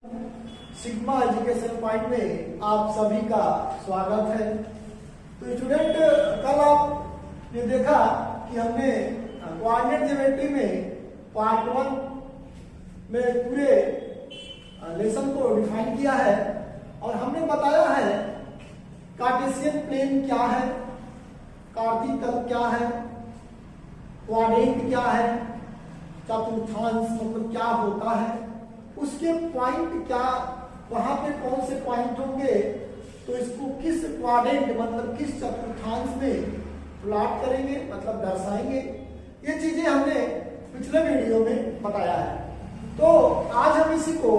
Sigma education point में आप सभी का स्वागत है। तो स्टूडेंट, कल आपने देखा कि हमने कोऑर्डिनेट ज्योमेट्री में पार्ट 1 में पूरे लेसन को डिफाइन किया है और हमने बताया है कार्टेशियन प्लेन क्या है, कार्तीय तल क्या है, क्वाड्रेंट क्या है, चतुर्थांश मतलब क्या होता है, उसके पॉइंट क्या, वहां पे कौन से पॉइंट होंगे, तो इसको किस क्वाड्रेंट मतलब किस चतुर्थांश में प्लॉट करेंगे मतलब दर्शाएंगे। ये चीजें हमने पिछले वीडियो में बताया है। तो आज हम इसी को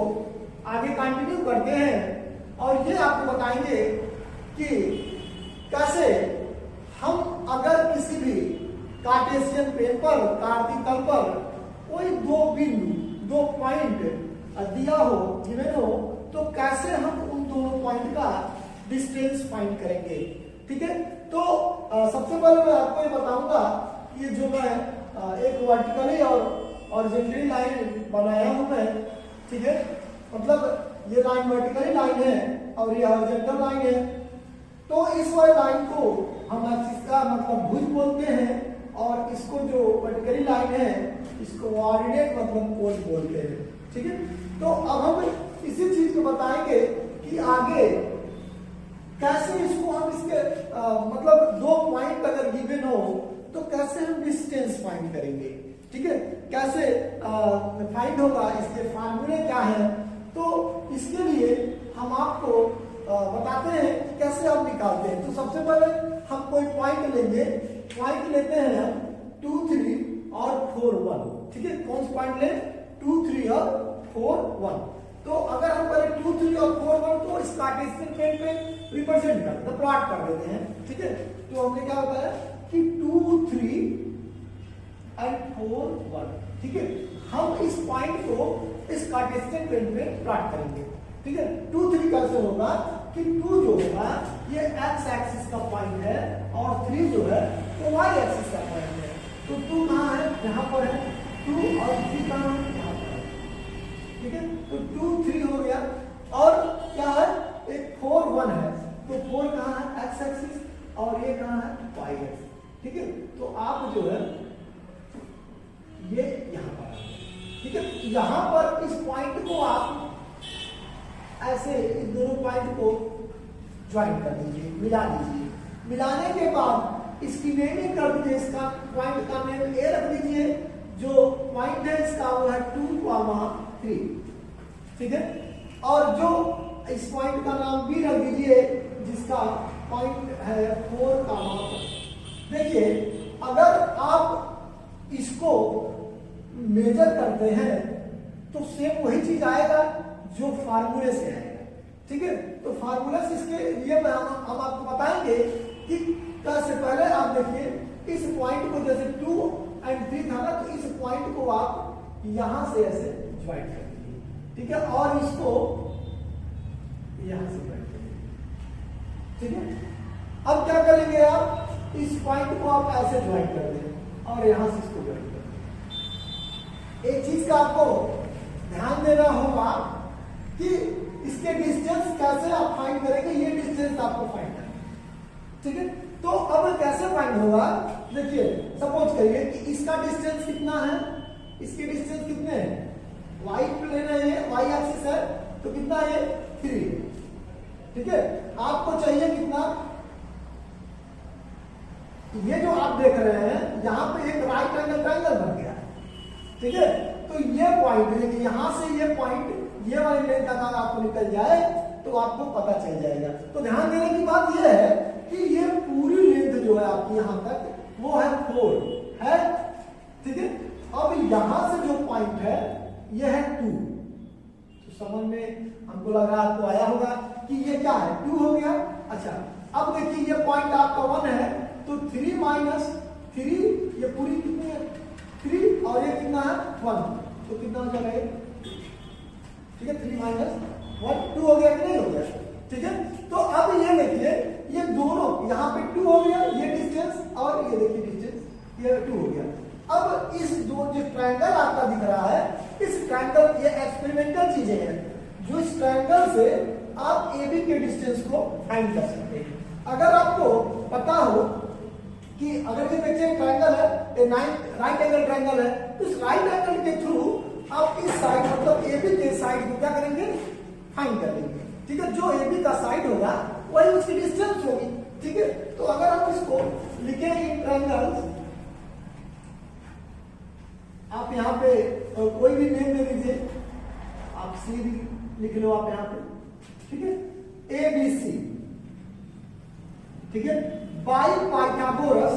आगे कंटिन्यू करते हैं और ये आपको बताएंगे कि कैसे हम अगर किसी भी कार्टेशियन प्लेन पर, कार्तीय तल पर कोई दो बिंदु, दो पॉइंट दिया हो, गिवन हो, तो कैसे हम उन दोनों पॉइंट का डिस्टेंस फाइंड करेंगे। ठीक है, तो सबसे पहले मैं आपको ये बताऊंगा, ये जो मैं एक वर्टिकली और हॉरिजॉन्टली लाइन बनाया हूं मैं, ठीक है, मतलब ये लाइन वर्टिकली लाइन है और ये हॉरिजॉन्टल लाइन है। तो इस वाले लाइन को हम एक्सिस का मतलब भुज बोलते हैं और इसको जो वर्टिकली लाइन है इसको ऑर्डिनेट मतलब कोण बोलते हैं। ठीक है, तो अब हम इसी चीज को बताएंगे कि आगे कैसे इसको हम इसके मतलब दो पॉइंट अगर गिवन हो तो कैसे हम डिस्टेंस फाइंड करेंगे। ठीक है, कैसे फाइंड होगा, इसके फार्मूले क्या है, तो इसके लिए हम आपको बताते हैं कि कैसे आप निकालते हैं। तो सबसे पहले हम कोई पॉइंट लेंगे, पॉइंट लेते हैं हम 2, 3 और 4, 1। ठीक है, कौन सा पॉइंट लें, 2, 3 और 4, 1। तो अगर हम करें 2, 3 और 4, 1 तो इस कार्टेशियन प्लेन पे रिप्रेजेंट कर देते, प्लॉट कर देते हैं। ठीक है, तो हमने क्या बताया कि 2, 3 एंड 4, 1। ठीक है, हम इस पॉइंट को इस कार्टेशियन प्लेन पे प्लॉट करेंगे। ठीक है, 2, 3 कैसे होगा कि 2 जो होगा ये एक्स एक्सिस का पॉइंट है और 3 जो है वो वाई एक्सिस का पॉइंट है। तो 2 कहाँ है, यहाँ पर है, 2 और 3 कहाँ है, यहाँ पर है। ठीक है, तो 2, 3 हो गया और क्या है, एक 4, 1 है, तो 4 कहाँ है, एक्स एक्सिस और ये कहाँ है, वाई एक्सिस। ठीक है, तो आप जो है ये यहाँ पर है। ठीक है, यहाँ पर इस पॉइंट को आप ऐसे इन दोनों पॉइंट को ज्वाइन कर दीजिए, मिला दीजिए। मिलाने के बाद इसकी नेमिंग कर दीजिए, इसका पॉइंट का नेम ए रख दीजिए, जो पॉइंट है इसका वो है 2, 3। ठीक है, और जो इस पॉइंट का नाम बी रख दीजिए जिसका पॉइंट है 4, 4। देखिए, अगर आप इसको मेजर करते हैं तो सेम वही चीज आएगा जो फार्मूले से आएगा। ठीक है, तो फार्मूला से इसके लिए हम आपको बताएंगे कि कैसे। पहले आप देखिए इस पॉइंट को, जैसे 2 और 3 था ना, तो इस पॉइंट को आप यहां से ऐसे ज्वाइन कर दीजिए। ठीक है, और इसको यहां से ज्वाइन कर दीजिए। ठीक है, अब क्या करेंगे, आप इस पॉइंट को आप ऐसे ज्वाइन कर दें और यहां से इसको ज्वाइन कर दें। एक चीज का आपको ध्यान देना होगा कि इसके डिस्टेंस कैसे आप फाइंड करेंगे, ये डिस्टेंस आपको फाइंड करना है। ठीक है, तो अब कैसे फाइंड होगा, देखिए सपोज करिए कि इसका डिस्टेंस कितना है, इसके डिस्टेंस कितने हैं, वाई प्लेन है, ये वाई एक्सिस है, तो कितना है, 3। ठीक है, आपको चाहिए कितना, ये जो आप देख रहे हैं यहां पे एक राइट एंगल ट्रायंगल बन गया है। ठीक है, तो ये पॉइंट देखिए, यहां से ये पॉइंट ये वाली लेंथ अगर आपको निकल जाए तो आपको पता चल जाएगा। तो ध्यान देने की बात यह है कि ये पूरी लेंथ जो है आपकी यहां तक वो है 4 है। ठीक है, अब यहां से जो पॉइंट है ये है 2। तो समझ में हमको लग रहा आपको आया होगा कि ये क्या है, 2 हो गया। अच्छा, अब देखिए ये पॉइंट आपका 1 है, तो 3 माइनस 3, ये पूरी कितनी है, 3 और ये कितना है, 1, तो कितना हो जाएगा, ठीक है, 3 माइनस 1, 2 हो गया कि नहीं हो गया। ठीक है, तो अब ये देखिए ये दोनों यहाँ पे 2 हो गया, ये डिस्टेंस और ये देखिए डिस्टेंस ये 2 हो गया। अब इस दो जो ट्रायंगल आपका दिख रहा है, इस ट्रायंगल, ये एक्सपेरिमेंटल चीजें हैं, जो इस ट्रायंगल से आप ए बी के डिस्टेंस को फाइंड कर सकते हैं। अगर आपको पता हो कि अगर ये देखिए ट्रायंगल है, ये राइट एंगल ट्रायंगल है, तो इस राइट एंगल के थ्रू आप इस साइड मतलब ए बी के साइड को क्या करेंगे, फाइंड कर लेंगे। ठीक है, जो ए बी का साइड होगा वही उसकी डिस्टेंस होगी। ठीक है, तो अगर हम इसको लिखेंगे इन ट्रायंगल्स, आप यहाँ पे कोई भी नेम दे दीजिए, आप सी लिख लो आप यहाँ पे। ठीक है, ए बी सी। ठीक है, by Pythagoras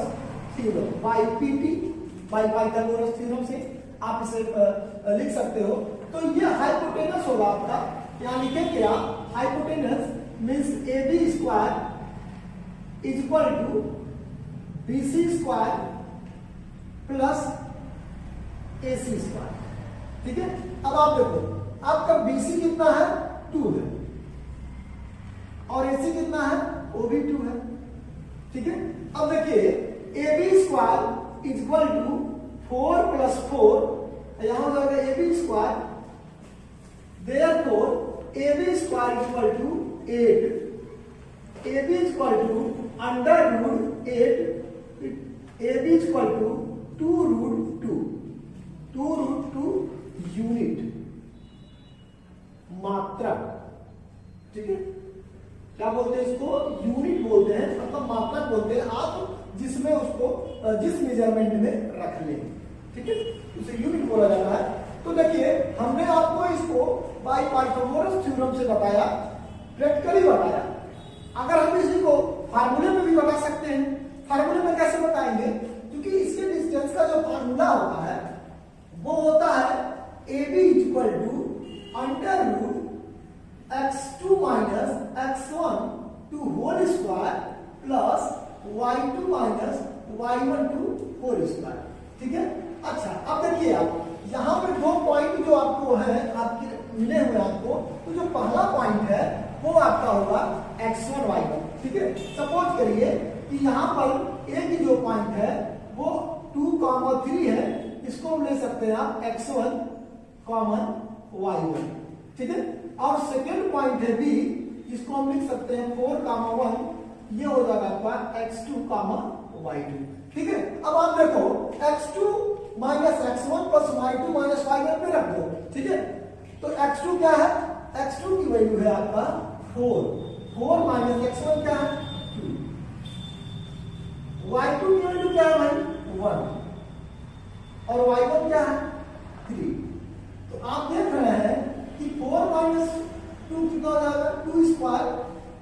theorem, by PT, by Pythagoras theorem से आप इसे लिख सकते हो। तो ये हाइपोटेनस होगा आपका, यहाँ लिखेंगे आप hypotenuse means A B square is equal to B C square plus A C square. ठीक है, अब आप देखो आपका बी सी कितना है, 2 है, और ए सी कितना है, वो भी 2 है। ठीक है, अब देखिए A B square is equal to 4 plus 4, यहां हो जाएगा A B square, therefore A B square is equal to 8, A B is equal to under root 8, A B is equal to 2 root 2 unit मात्रा। ठीक है, क्या बोलते हैं इसको, यूनिट बोलते हैं, मतलब मात्रक बोलते हैं, आप जिसमें उसको जिस मेजरमेंट में रख लें। ठीक है, उसे यूनिट बोला जाता है। तो देखिए हमने आपको इसको बाई पाइथागोरस थ्योरम से बताया, प्रैक्टिकली बताया। अगर हम इसी को फार्मूले में भी बता सकते हैं। फार्मूले में कैसे बताएंगे, क्योंकि इसके डिस्टेंस का जो फार्मूला होता है वो होता है A B is equal to under root x2 minus x1 to whole square plus y2 minus y1 to whole square. ठीक है, अच्छा अब देखिए आप यहाँ पे 2 पॉइंट जो आपको है, आपके मिले हुए आपको, तो जो पहला पॉइंट है वो आपका होगा x1 y1। ठीक है, सपोज करिए कि यहाँ पर ए की जो पॉइंट है वो 2, 3 है, इसको हम ले सकते हैं आप x1, y1। ठीक है, और सेकेंड पॉइंट है बी, जिसको हम लिख सकते हैं 4, 1, ये हो जाएगा आपका x2, y2। ठीक है, अब आप देखो x2 minus x1 plus y2 minus y1 पे रख दो। ठीक है, तो x2 क्या है, x2 की वैल्यू है आपका 4 माइनस x1 क्या है, 2, y2 की वैल्यू क्या है भाई, 1, और y1 क्या है, 3। तो आप देख रहे हैं कि 4 माइनस 2 कितना हो जाएगा, 2 स्क्वायर,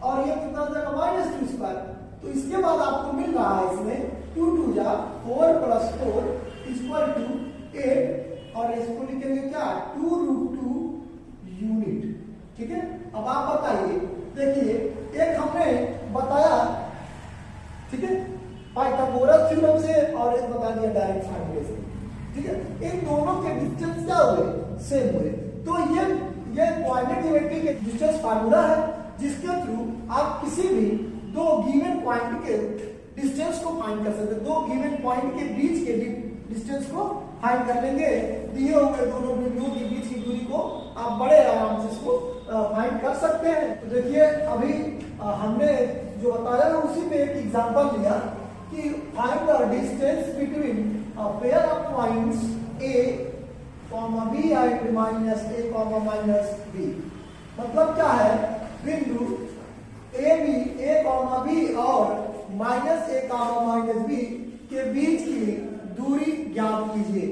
और ये कितना हो जाएगा, माइनस 2 स्क्वायर। तो इसके बाद आपको मिल रहा है इसमें 2 2 जा 4 प्लस 4 इक्वल टू 8, और इसको लिखेंगे क्या, 2 रूट 2 यूनिट। ठीक है, अब आप बताइए, देखिए एक हमने बताया, ठीक है, पाइथागोरस थ्योरम से, और एक बता दिया डायरेक्ट फार्मूले से। ठीक है, इन दोनों के डिस्टेंस क्या हुए, सेम हुए। तो ये कोऑर्डिनेट ज्योमेट्री के डिस्टेंस फार्मूला है, जिसके थ्रू आप किसी भी 2 गिवन पॉइंट के डिस्टेंस को फाइंड कर सकते हैं। 2 गिवन पॉइंट के बीच के डिस्टेंस को फाइंड कर लेंगे। दिए हुए दोनों बिंदुओं के बीच की दूरी को आप बड़े आराम से इसको फाइंड कर सकते हैं। तो देखिए अभी हमने जो बताया उसी पे एक एग्जांपल लिया कि find the distance between a pair of points A, B and minus A, minus B। मतलब क्या है, बिंदु A, B और माइनस A, माइनस B के बीच की दूरी ज्ञात कीजिए।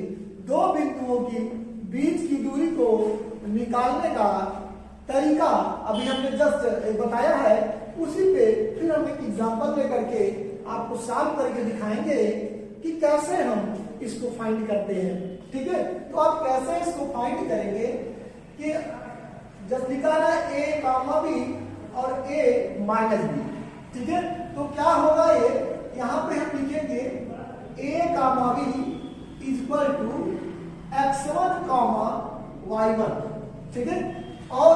2 बिंदुओं की बीच की दूरी को निकालने का तरीका अभी हमने जस्ट बताया है, उसी पे फिर हम एक एग्जांपल लेकर के आपको सॉल्व करके दिखाएंगे कि कैसे हम इसको फाइंड करते हैं। ठीक है, तो आप कैसे इसको फाइंड करेंगे कि जब लिखा है A, B और A माइनस B। ठीक है, तो क्या होगा, ये यहां पे हम लिखेंगे A, B is equal to x1, y1। ठीक है, और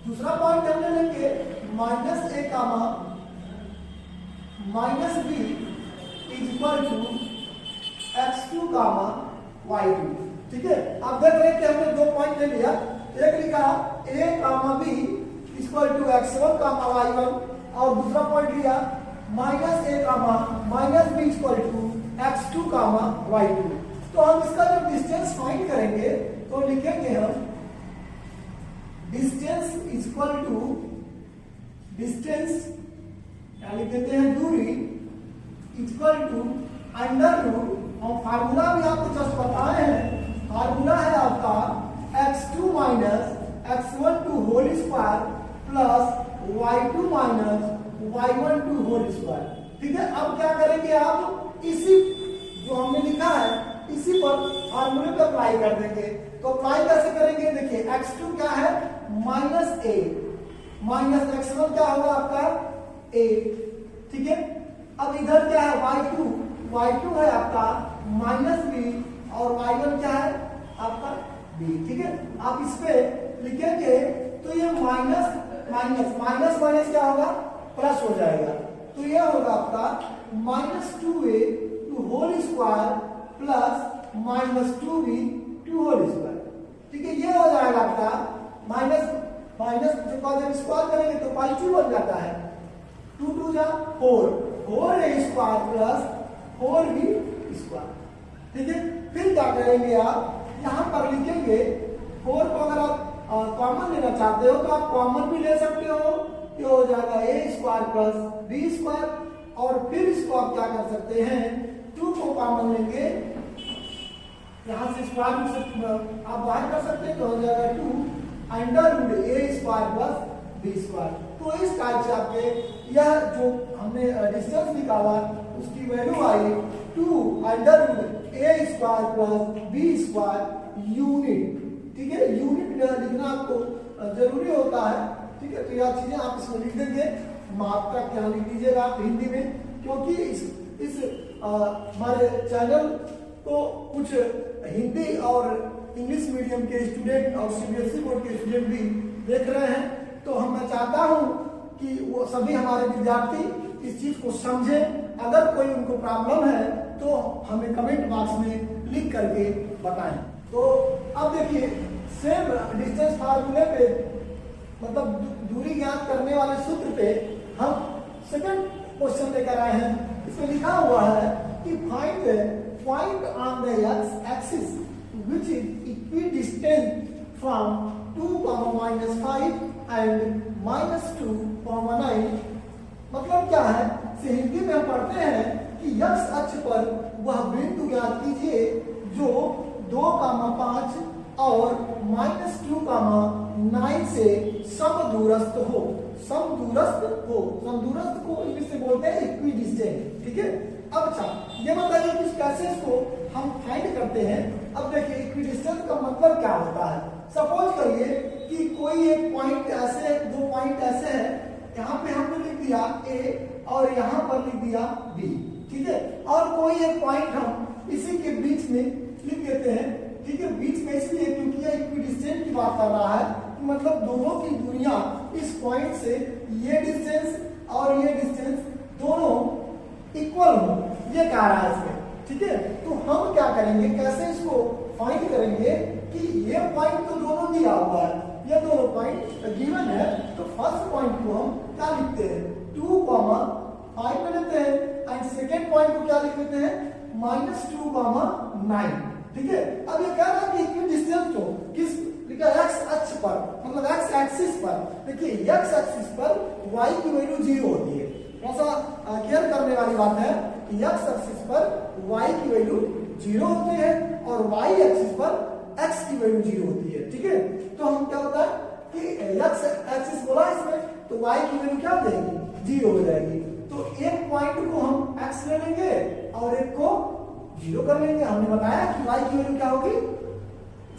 दूसरा पॉइंट हमने लेंगे minus A, minus B is equal to x2, y2। ठीक है, आप देख रहे हैं कि हमने 2 पॉइंट ले लिया, एक लिखा a comma b equal to x1 comma y1 और दूसरा पॉइंट लिया minus a comma minus b equal to x2 comma y2। तो हम इसका जब डिस्टेंस फाइंड करेंगे तो लिखेंगे हम डिस्टेंस इक्वल टू डिस्टेंस क्या लिख देते हैं दूरी इक्वल टू अंडर रूट और फार्मूला भी आपको जस्ट बताए हैं। फार्मूला है आपका x2 minus x1 to whole square plus y2 minus y1 to whole square. ठीक है, अब क्या करेंगे आप इसी जो हमने लिखा है इसी पर फार्मूले पे अप्लाई कर देंगे। तो अप्लाई कैसे करेंगे, देखिए x2 क्या है माइनस a माइनस x1 क्या होगा आपका a। ठीक है, अब इधर क्या है y2 है आपका माइनस b और y1 क्या है आपका b। ठीक है, आप इस पे लिखेंगे तो ये माइनस माइनस माइनस माइनस क्या होगा प्लस हो जाएगा। तो ये होगा आपका minus 2a to whole square plus minus 2b to whole square. ठीक है, ये हो जाएगा आपका माइनस माइनस जब स्क्वायर करेंगे तो पॉजिटिव बन जाता है 2 2 जा 4 a square plus 4b square. ठीक है, फिर क्या करेंगे आप यहाँ पर लिखेंगे 4 को अगर आप कॉमन लेना चाहते हो तो आप कॉमन भी ले सकते हो। ये हो जाएगा a square plus b square और फिर इसको आप क्या कर सकते हैं 2 को कॉमन लेंगे यहाँ से स्क्वायर रूट से आप बाहर कर सकते हैं तो हो जाएगा 2 under root a square plus b square. तो इस टाइप से आपके यह जो हमने डिस्टेंस निकाला उसकी वैल्यू आई 2 under root a square plus b square unit. ठीक है, यूनिट लिखना आपको जरूरी होता है। ठीक है, तो यह चीजें आप इसमें लिख देंगे, माप का क्या लिख दीजिएगा आप हिंदी में, क्योंकि इस हमारे चैनल को कुछ हिंदी और इंग्लिश मीडियम के स्टूडेंट और सीबीएसई बोर्ड के स्टूडेंट भी देख रहे हैं। तो मैं चाहता हूं कि वो सभी हमारे विद्यार्थी इस चीज को समझें। अगर कोई उनको प्रॉब्लम है तो हमें कमेंट बॉक्स में लिख करके बताएं। तो अब देखिए सेम डिस्टेंस फार्मूले पे मतलब दूरी ज्ञात करने वाले सूत्र पे हम सेकंड क्वेश्चन लेकर आए हैं। इसमें लिखा हुआ है कि find point on the x axis which is equidistant from 2, -5 and -2, 9। मतलब क्या है, हिंदी में हम पढ़ते हैं कि x अक्ष पर वह बिंदु ज्ञात कीजिए जो 2, 5 और -2, 9 से समदूरस्थ हो। समदूरस्थ को इंग्लिश से बोलते हैं इक्विडिस्टेंट। ठीक है, अब अच्छा ये बताइए कि कैसे इसको हम फाइंड करते हैं। अब देखिए इक्विडिस्टेंट का मतलब क्या होता है। सपोज करिए कि कोई एक पॉइंट ऐसे 2 पॉइंट ऐसे है, यहाँ पे हमने लिख दिया A और यहाँ पर लिख दिया B। ठीक है, और कोई एक पॉइंट हम इसी के बीच में लिख देते हैं। ठीक है, बीच में इसलिए क्योंकि यह इक्विडिस्टेंट की बात कर रहा है, मतलब दोनों की दूरियां इस पॉइंट से ये डिस्टेंस और ये डिस्टेंस दोनों इक्वल हो, ये कह रहा है इसमें। ठीक है, तो हम क्या करेंगे, कैसे इसको फाइंड करेंगे कि ये पॉइंट तो दोनों दिया हुआ है, ये दोनों पॉइंट गिवन है। तो फर्स्ट पॉइंट को हम क्या लिखते हैं 2, 5 में लेते हैं एंड सेकेंड पॉइंट को क्या लिख देते हैं -2, 9। ठीक है, अब ये कह रहा है कि इक्विडिस्टेंट हो किस एक्स अक्ष पर, मतलब एक्स एक्सिस पर। देखिए एक्स एक्सिस पर y की वैल्यू 0 होती है। थोड़ा सा केयर करने वाली बात है कि एक्स एक्सिस पर y की वैल्यू 0 होती है और y एक्सिस पर x की वैल्यू 0 होती है। ठीक है, तो हम क्या होता है कि एक्स एक्सिस बोला इसमें तो y की वैल्यू क्या हो जाएगी 0 हो जाएगी। तो एक पॉइंट को हम x ले लेंगे और एक को 0 कर लेंगे। हमने बताया कि y की वैल्यू क्या होगी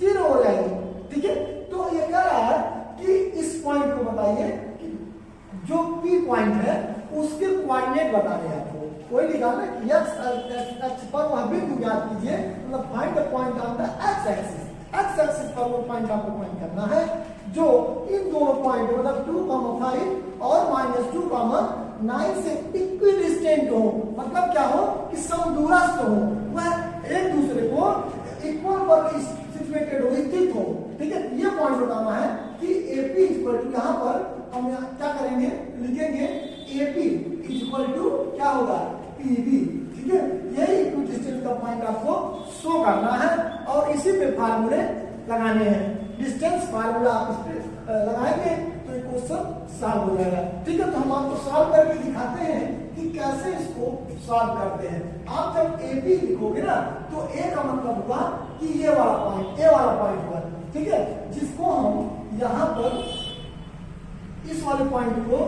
0 हो जाएगी। ठीक है, तो ये कह रहा है कि इस पॉइंट को बताइए कि जो P पॉइंट है उसके कोऑर्डिनेट बताने हैं आपको। कोई लिखा ना कि x अक्ष पर वह बिंदु ज्ञात कीजिए, मतलब find the point on the x axis. x axis पर वो पॉइंट आपको फाइंड करना है जो इन दोनों पॉइंट मतलब 2, 5 और -2, 9 से इक्विडिस्टेंट हो। मतलब क्या हो कि समदूरस्थ हो, वह एक दूसरे को इक्वल पर सिचुएटेड हो, स्थित हो। ठीक है, ये पॉइंट बताना है कि AP इक्वल टू, यहाँ पर हम क्या करेंगे, लिखेंगे AP इक्वल टू क्या होगा, PB। ठीक है, यही इक्विडिस्टेंस का पॉइंट आपको शो करना है और इसी पे फार्मूले लगाने हैं। डिस्टेंस फार्मूला आप इस पे लगाएंगे तो ये क्वेश्चन सॉल्व हो जाएगा। ठीक है, तो हम आपको सॉल्व करके दिखाते हैं कि कैसे इसको सॉल्व करते हैं। आप जब AP लिखोगे ना तो A का मतलब हुआ कि ये वाला पॉइंट, A वाला पॉइंट हुआ। ठीक है, जिसको हम यहाँ पर इस वाले पॉइंट को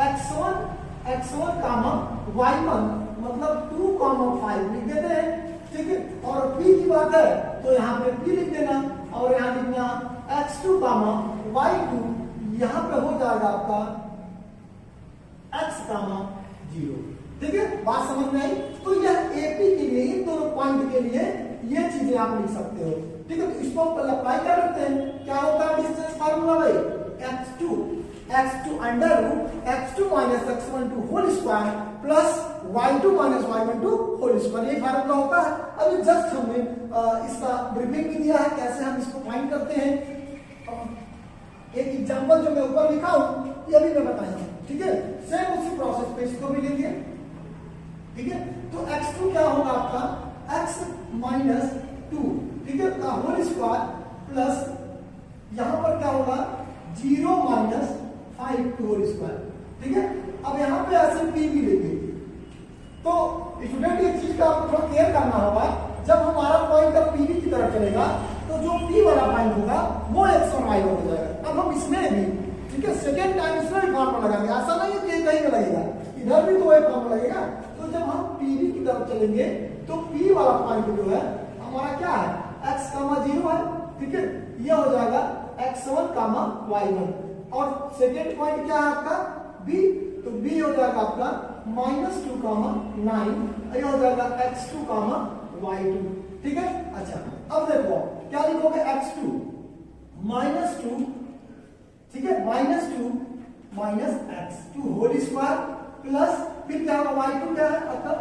x1 कामा y1 मतलब 2,5 लिख देते हैं। ठीक है, और P की बात है तो यहाँ पे P लिख देना और यहाँ लिखना x2 कामा y2, यहाँ पे हो जाएगा आपका x कामा 0। ठीक है, बात समझ में आई? तो यह AP के लिए, इन दोनों पॉइंट के लिए ये चीजें आप लिख सकते हो। ठीक है, तो इसको पहले अप्लाई कर लेते हैं। क्या होता है डिस्टेंस फार्मूला भाई, x2 under root x2 minus x12 whole square plus y2 minus y12 whole square, ये फार्मूला होता है। अभी जस्ट हमने इसका ब्रीफिंग भी दिया है कैसे हम इसको फाइंड करते हैं। एक एग्जांपल जो मैं ऊपर लिखा हूं ये भी मैं बताऊंगा। ठीक है, सेम उसी प्रोसेस पे इसको भी लेंगे। ठीक है, तो x2 क्या होगा आपका x माइनस 2, ठीक है, का होल स्क्वायर प्लस यहां पर क्या होगा 0 माइनस 5 होल स्क्वायर। ठीक है, अब यहां पे ऐसे p भी लेंगे। तो स्टूडेंट ये चीज का आपको थोड़ा क्लियर करना होगा, जब हमारा पॉइंट अब PB की तरफ चलेगा तो जो P वाला पॉइंट होगा वो x1 y1 हो जाएगा। अब हम इसमें भी, ठीक है, सेकेंड टाइम इसमें भी फॉर्मूला लगाएंगे। ऐसा नहीं है कि कहीं में लगेगा, इधर भी तो एक फॉर्मूला लगेगा। तो जब हम PB की तरफ चलेंगे तो P वाला पॉइंट जो है हमारा क्या है, x, 0 है। ठीक है, ये हो जाएगा x1, y1 और सेकेंड पॉइंट क्या है आपका B, तो B हो जाएगा आपका -2, 9, ये हो जाएगा x2, y2। ठीक है, अच्छा अब देखो क्या लिखोगे x2 -2, ठीक है, -2 minus x2 whole square plus फिर क्या होगा y2 क्या है आपका,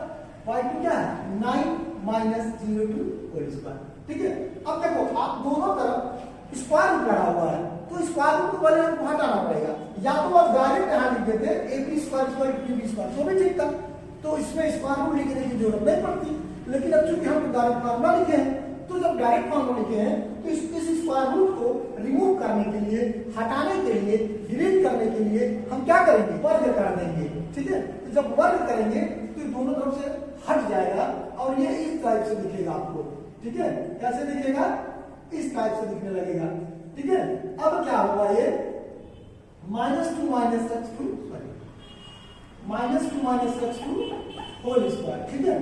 y2 क्या है 9 माइनस 0 टू होल स्क्वायर। ठीक है, अब देखो आप दोनों तरफ स्क्वायर रूट लगा हुआ है तो स्क्वायर रूट को पहले हमको हटाना पड़ेगा। या तो आप डायरेक्ट यहाँ लिख देते AP स्क्वायर PB स्क्वायर तो भी ठीक था, तो इसमें स्क्वायर रूट लिखने की जरूरत नहीं पड़ती। लेकिन अब चूंकि हम डायरेक्ट फार्मूला लिखे हैं तो जब डायरेक्ट फार्मूला लिखे हैं तो इस स्क्वायर रूट को रिमूव करने के लिए, हटाने के लिए, डिलीट करने के लिए हम क्या करेंगे, वर्ग कर देंगे। ठीक है, तो जब वर्ग करेंगे तो दोनों तरफ से हट जाएगा और ये इस टाइप से दिखेगा आपको। ठीक है, कैसे दिखेगा, इस टाइप से दिखने लगेगा। ठीक है, अब क्या हुआ ये -2 माइनस x2 होल स्क्वायर। ठीक है,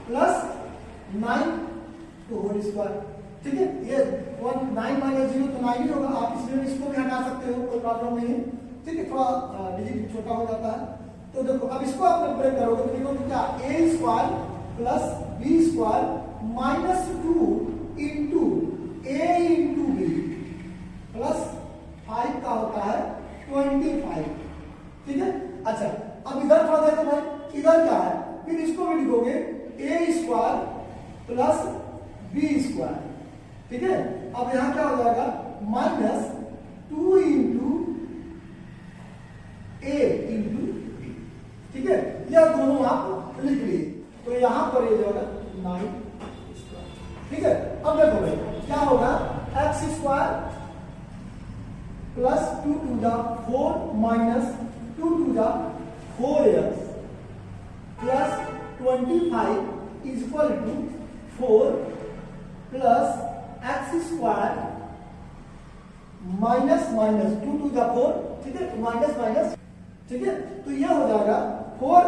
प्लस 9 टू होल स्क्वायर। ठीक है, ये 9 माइनस 0 तो 9 ही होगा। आप इसमें इसको भी हटा सकते हो, कोई प्रॉब्लम नहीं है। ठीक है, थोड़ा डिजिट छोटा हो जाता है। तो देखो अब इसको आप ब्रेक करोगे तो लिखोगे क्या, a square plus b square -2 into a into b plus 5 का होता है 25। ठीक है, अच्छा अब इधर थोड़ा देखो भाई, इधर क्या है, फिर इसको भी लिखोगे a square plus b square. ठीक है, अब यहां क्या हो जाएगा -2 इंटू a इंटू b। ठीक है, यह दोनों आप लिख लिए तो यहां पर ये जो है 9 स्क्वायर। ठीक है, अब देखो भाई क्या होगा, x square plus 2 to the 4 minus 2 to the 4x plus 25 is equal to 4 plus x square minus 2 to the 4। ठीक है, माइनस माइनस। ठीक है, तो यह हो जाएगा 4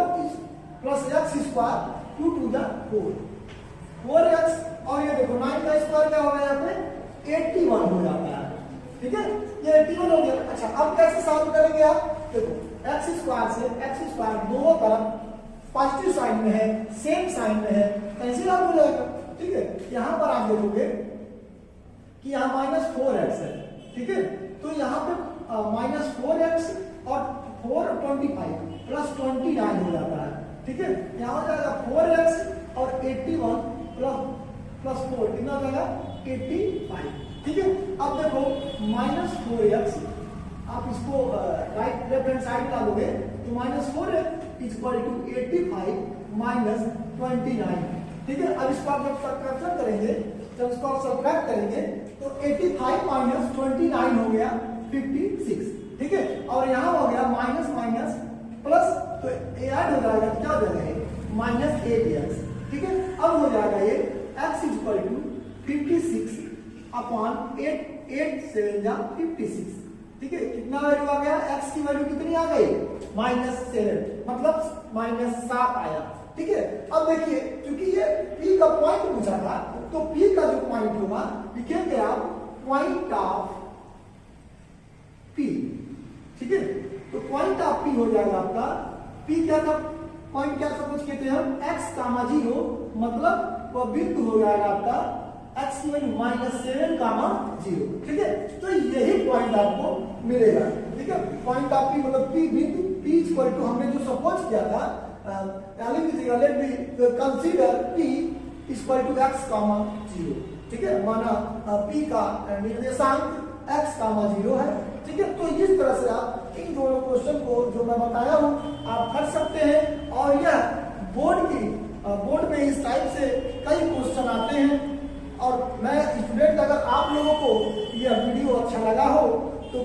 plus x square 2 to the 4x और ये देखो 9 का स्क्वायर क्या होगा यहाँ पे 81 हो जाता है। ठीक है, ये 81 हो गया। अच्छा अब कैसे सॉल्व करेंगे आप, देखो x स्क्वायर से x स्क्वायर दोनों तरफ पॉजिटिव साइन में है, सेम साइन में है, कैंसिल आउट हो जाएगा। ठीक है, यहां पर आप देखोगे कि यहाँ -4x है। ठीक है, तो यहाँ पे -4x और 425 प्लस 29 हो जाता है। ठीक है, यहाँ हो जाएगा 4x और 81 प्लस 4 कितना हो जाएगा 85। ठीक है, अब देखो -4x, आप इसको राइट लेफ्ट हैंड साइड डालोगे तो -4x इक्वल टू 85 माइनस 29। ठीक है, अब इसको आप जब सब्ट्रैक्शन करेंगे, जब इसको आप सब्ट्रैक्ट करेंगे तो 85 माइनस 29 हो गया 56। ठीक है, और यहाँ हो गया माइनस माइनस प्लस, तो ऐड हो जाएगा, क्या हो जाएगा -8x। ठीक है, अब हो जाएगा ये x इक्वल टू 56 अपॉन 8 7 जा 56। ठीक है, कितना वैल्यू आ गया, x की वैल्यू कितनी आ गई -7, मतलब -7 आया। ठीक है, अब देखिए क्योंकि ये p का पॉइंट पूछा था, तो p का जो पॉइंट होगा लिखेंगे आप पॉइंट ऑफ p। ठीक है, तो पॉइंट ऑफ p हो जाएगा आपका, p क्या था, पॉइंट क्या सपोज कहते हैं हम, x कामा 0, मतलब वह बिंदु हो जाएगा आपका x की वैल्यू -7 कामा 0। ठीक है, तो यही पॉइंट आपको मिलेगा। ठीक है, पॉइंट ऑफ p मतलब p बिंदु, p इक्वल टू हमने जो सपोज किया था, let me consider p equal to x comma 0। ठीक है, माना p का निर्देशांक x कामा 0 है। ठीक है, तो इस तरह से आप इन दोनों क्वेश्चन को जो मैं बताया हूं आप कर सकते हैं, और यह बोर्ड में इस टाइप से कई क्वेश्चन आते हैं। और मैं स्टूडेंट, अगर आप लोगों को यह वीडियो अच्छा लगा हो तो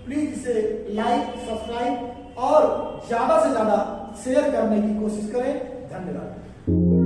प्लीज इसे लाइक, सब्सक्राइब और ज्यादा से ज्यादा शेयर करने की कोशिश करें। धन्यवाद।